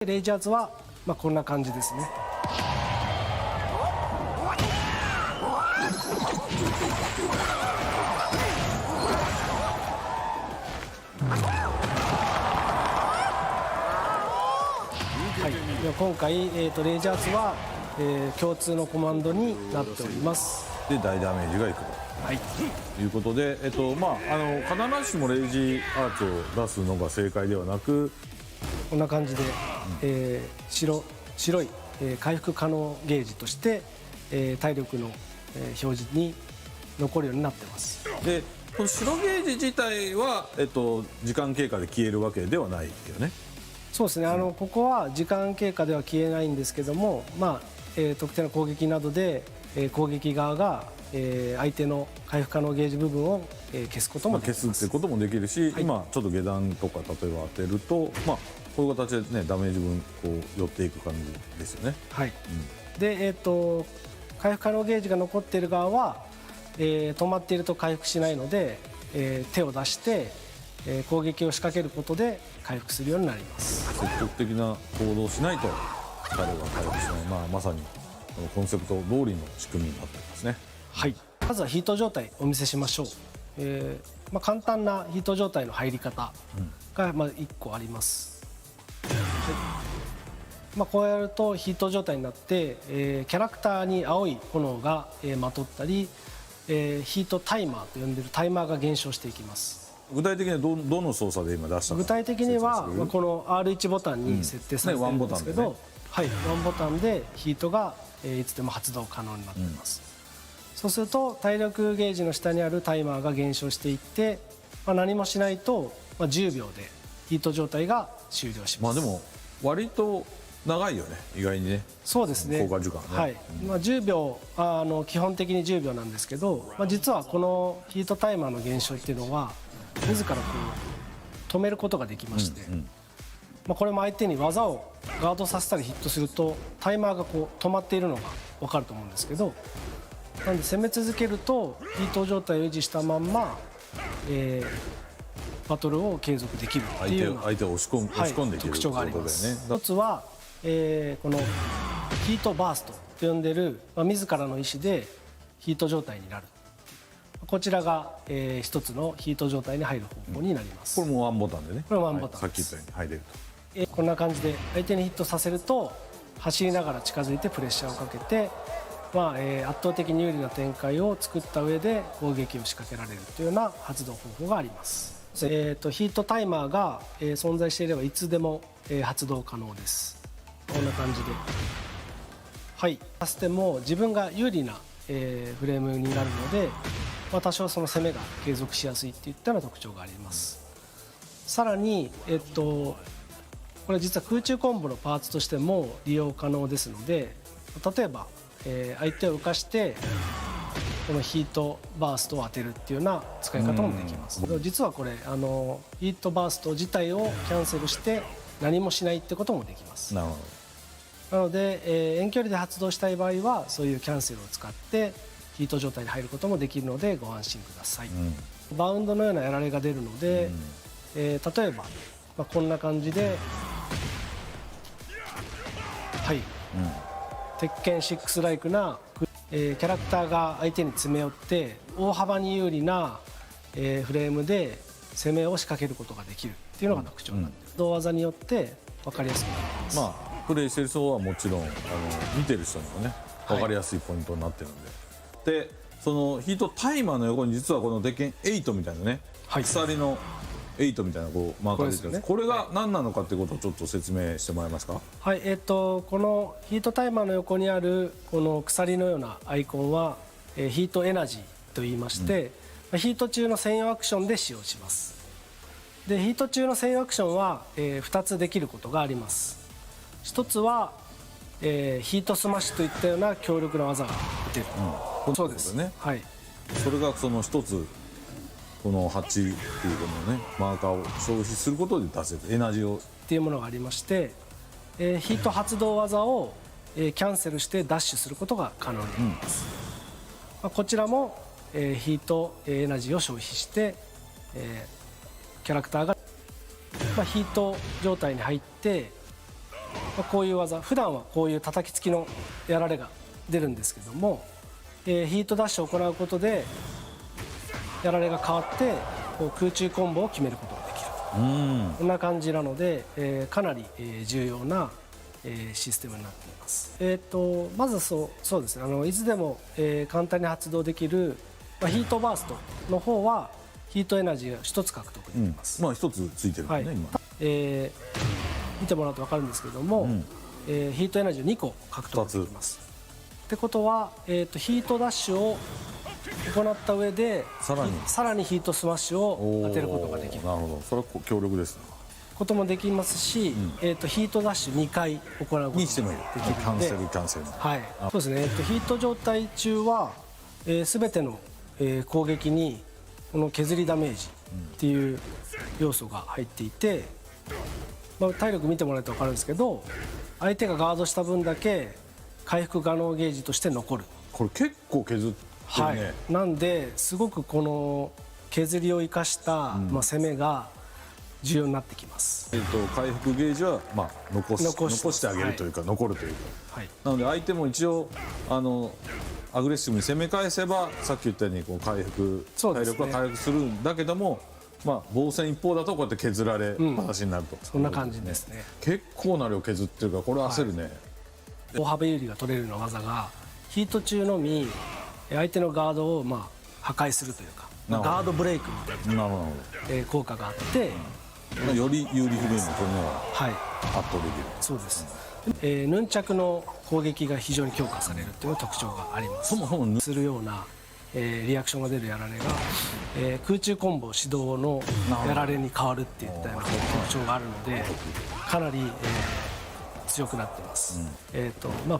レイジャーズは、こんな感じですね。今回、レイジャーズは、共通のコマンドになっております。で大ダメージがいくと、いうことで、必ずしもレイジアーツを出すのが正解ではなく、こんな感じで、白い、回復可能ゲージとして、体力の、表示に残るようになってます。でこの白ゲージ自体は、時間経過で消えるわけではないよね。そうですね、ここは時間経過では消えないんですけども、特定の攻撃などで、攻撃側が、相手の回復可能ゲージ部分を、消すこともできます。消すってこともできるし、今ちょっと下段とか例えば当てると、こういう形でねダメージ分こう寄っていく感じですよね。はい。で回復可能ゲージが残っている側は、止まっていると回復しないので、手を出して、攻撃を仕掛けることで回復するようになります。積極的な行動をしないと彼は回復しない、まさにこのコンセプト通りの仕組みになっていますね。はい。まずはヒート状態お見せしましょう。簡単なヒート状態の入り方が1個あります。こうやるとヒート状態になって、キャラクターに青い炎が、まとったり、ヒートタイマーと呼んでいるタイマーが減少していきます。具体的にはどの操作で今出したのか。具体的には、この R1 ボタンに設定されているんですけど、ワンボタンでヒートが、いつでも発動可能になっています。そうすると体力ゲージの下にあるタイマーが減少していって、何もしないと、10秒でヒート状態が終了します。でも割と長いよね、意外にね。そうですね。効果時間ね。10秒基本的に10秒なんですけど、実はこのヒートタイマーの減少っていうのは自らこう止めることができまして、これも相手に技をガードさせたりヒットするとタイマーがこう止まっているのが分かると思うんですけど、なので攻め続けるとヒート状態を維持したまんま、バトルを継続できるっていう相手を押し込んでいける特徴があります。一つは、このヒートバーストと呼んでる、自らの意思でヒート状態になる。こちらが、一つのヒート状態に入る方法になります。これもワンボタンでね。これワンボタンさっき言ったように入れると。こんな感じで相手にヒットさせると走りながら近づいてプレッシャーをかけて、圧倒的に有利な展開を作った上で攻撃を仕掛けられるというような発動方法があります。ヒートタイマーが、存在していればいつでも、発動可能です。こんな感じで、させても自分が有利な、フレームになるので、多少その攻めが継続しやすいっていったような特徴があります。さらに、これ実は空中コンボのパーツとしても利用可能ですので、例えば、相手を浮かしてこのヒートバーストを当てるっていうような使い方もできます。実はこれヒートバースト自体をキャンセルして何もしないってこともできます。なので、遠距離で発動したい場合はそういうキャンセルを使ってヒート状態に入ることもできるのでご安心ください。バウンドのようなやられが出るので、例えば、こんな感じで鉄拳6ライクな、キャラクターが相手に詰め寄って大幅に有利な、フレームで攻めを仕掛けることができるっていうのが特徴になっている。同技によって分かりやすくなります。プレイしてる人はもちろん見てる人にもね分かりやすいポイントになってるんで、でそのヒートタイマーの横に実はこの鉄拳8みたいなね、鎖の8みたいなこうマーカー出てるんです。これが何なのかっていうことをちょっと説明してもらえますか。このヒートタイマーの横にあるこの鎖のようなアイコンは、ヒートエナジーと言いまして、ヒート中の専用アクションで使用します。でヒート中の専用アクションは、2つできることがあります。一つは、ヒートスマッシュといったような強力な技が打てる、そうですね。それがその一つこの8っていうこのねマーカーを消費することで出せるエナジーをっていうものがありまして、ヒート発動技を、キャンセルしてダッシュすることが可能になります。こちらも、ヒートエナジーを消費して、キャラクターが、ヒート状態に入ってこういう技、普段はこういう叩きつきのやられが出るんですけども、ヒートダッシュを行うことでやられが変わってこう空中コンボを決めることができる、こんな感じなので、かなり重要なシステムになっています。まずそうですね、いつでも簡単に発動できる、ヒートバーストの方はヒートエナジーが1つ獲得できます。1つついてるんね、今。見てもらうと分かるんですけども、ヒートエナジーを2個獲得できます。ってことは、ヒートダッシュを行った上でさらにヒートスマッシュを当てることができる。なるほど、それは強力ですね。こともできますし、ヒートダッシュ2回行うことができるので、キャンセル。はい、そうですね。ヒート状態中は全ての攻撃にこの削りダメージっていう要素が入っていて、体力見てもらうと分かるんですけど、相手がガードした分だけ回復可能ゲージとして残る。これ結構削ってるね。なんですごくこの削りを生かした、攻めが重要になってきます。回復ゲージは残してあげるというか、残るというか、なので相手も一応アグレッシブに攻め返せば、さっき言ったようにこう体力は回復するんだけども、防戦一方だとこうやって削られ話になると、そんな感じですね。結構な量削ってるから、これ焦るね。大幅有利が取れるような技がヒート中のみ相手のガードを破壊するというか、ガードブレイクみたいな効果があって、より有利不利のこれは圧倒できる。そうです。ヌンチャクの攻撃が非常に強化されるという特徴があります。そもそもするようなリアクションが出るやられが、空中コンボ指導のやられに変わるっていったような特徴があるので、かなり強くなっています。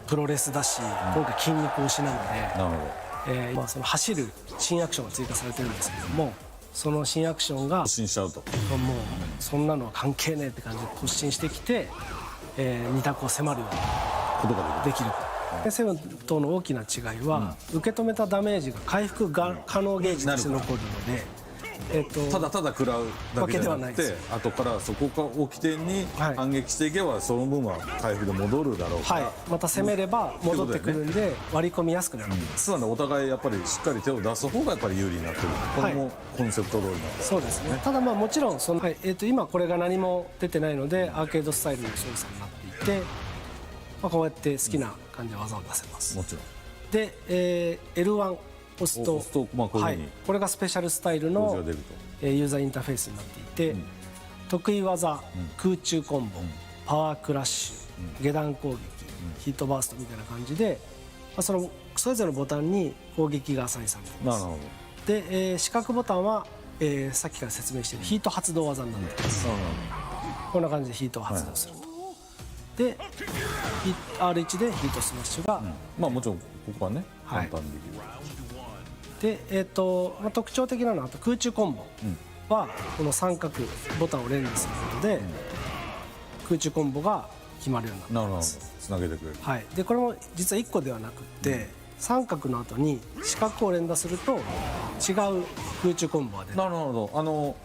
プロレスだし、今回筋肉押しなので、その走る新アクションが追加されてるんですけども、その新アクションが突進しちゃうと、もうそんなのは関係ねえって感じで突進してきて、2択を迫るようなことができる。セブンとの大きな違いは、受け止めたダメージが回復可能ゲージとして残るので、ただただ食らうだけじゃなくて、後からそこを起点に反撃していけば、その分は回復で戻るだろうから、また攻めれば戻ってくるんで割り込みやすくなるんです。お互いやっぱりしっかり手を出す方がやっぱり有利になってる。これもコンセプト通りなんです。そうですね。ただもちろん今これが何も出てないのでアーケードスタイルの操作になっていて、こうやって好きな感じで技を出せます。もちろん。で、L1 押すと、これがスペシャルスタイルのユーザーインターフェースになっていて、得意技、空中コンボ、パワークラッシュ、下段攻撃、ヒートバーストみたいな感じで、それぞれのボタンに攻撃がアサインされています。で、四角ボタンは、さっきから説明しているヒート発動技になっています。こんな感じでヒートを発動すると。で R1 でヒートスマッシュが、もちろんここはね簡単にできる。で、特徴的なのは空中コンボはこの三角ボタンを連打することで空中コンボが決まるようになっています。つなげてくれる。でこれも実は1個ではなくって三角の後に四角を連打すると違う空中コンボが出る。なるほど。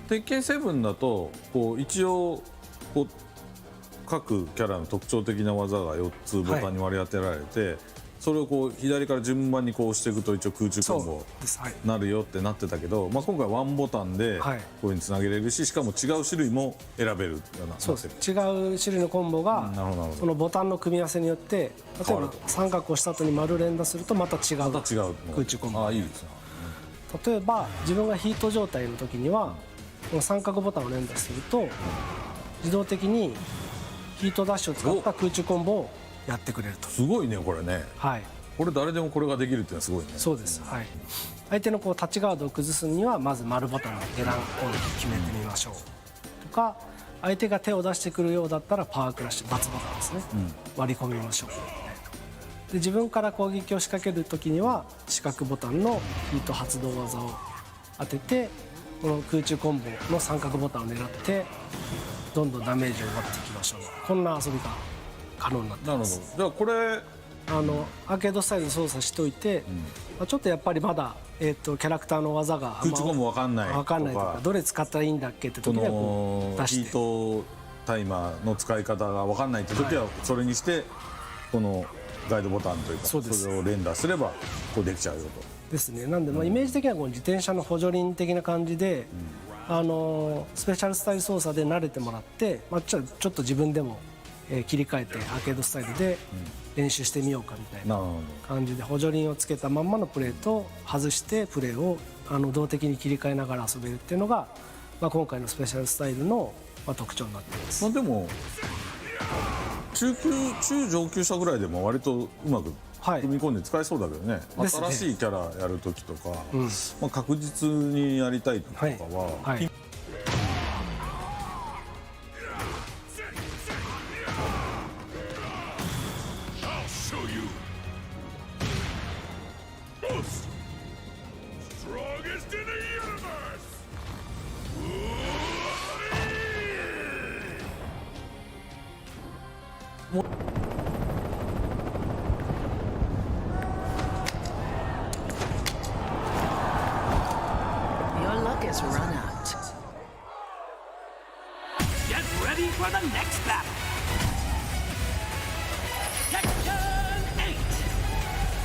鉄拳7だとこう一応こう各キャラの特徴的な技が4つボタンに割り当てられて、それをこう左から順番にこう押していくと一応空中コンボになるよってなってたけど、今回ワンボタンでこういう風につなげれるし、しかも違う種類も選べるような。そうです。違う種類のコンボがそのボタンの組み合わせによって、例えば三角を押した後に丸連打するとまた違う空中コンボ。いいですね。例えば自分がヒート状態の時にはこの三角ボタンを連打すると自動的にヒートダッシュを使った空中コンボをやってくれると。すごいねこれね。これ誰でもこれができるっていうのはすごいね。そうです。相手のこうタッチガードを崩すにはまず丸ボタンの下段攻撃決めてみましょうとか、相手が手を出してくるようだったらパワークラッシュ×ボタンですね、割り込みましょう。で自分から攻撃を仕掛ける時には四角ボタンのヒート発動技を当てて、この空中コンボの三角ボタンを狙ってどんどんダメージを奪っていきましょう。こんな遊びが可能になっています。じゃあこれアーケードスタイルで操作しといて、ちょっとやっぱりまだ、キャラクターの技が空中コンボ分かんないとか、どれ使ったらいいんだっけって時にはこう出して、ヒートタイマーの使い方が分かんないって時はそれにしてこのガイドボタンというかそれを連打すればこうできちゃうよと。ですね。なんでイメージ的にはこの自転車の補助輪的な感じで、スペシャルスタイル操作で慣れてもらって、ちょっと自分でも切り替えてアーケードスタイルで練習してみようかみたいな感じで補助輪をつけたまんまのプレーと外してプレーを動的に切り替えながら遊べるっていうのが、今回のスペシャルスタイルの特徴になっています。でも中上級者ぐらいでも割とうまく組み込んで使えそうだけどね。新しいキャラやる時とか、確実にやりたい時とかは、Your luck has run out. Get ready for the next battle. Section 8.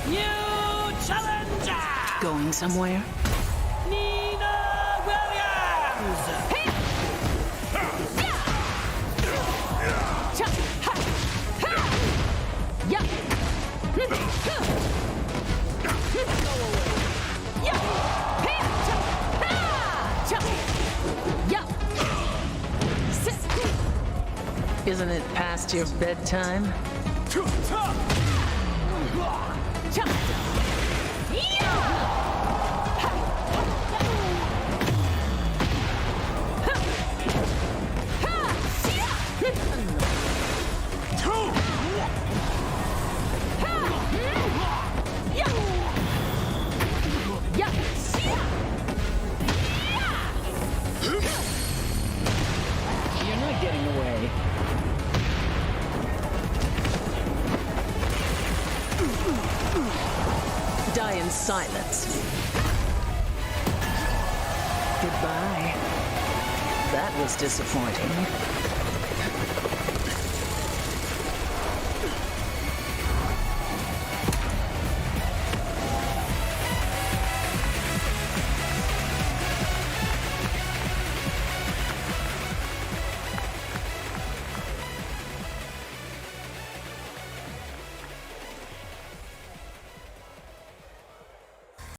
New challenger. Going somewhere? Nina Williams. Isn't it past your bedtime? You're not getting away. Die in silence. Goodbye. That was disappointing.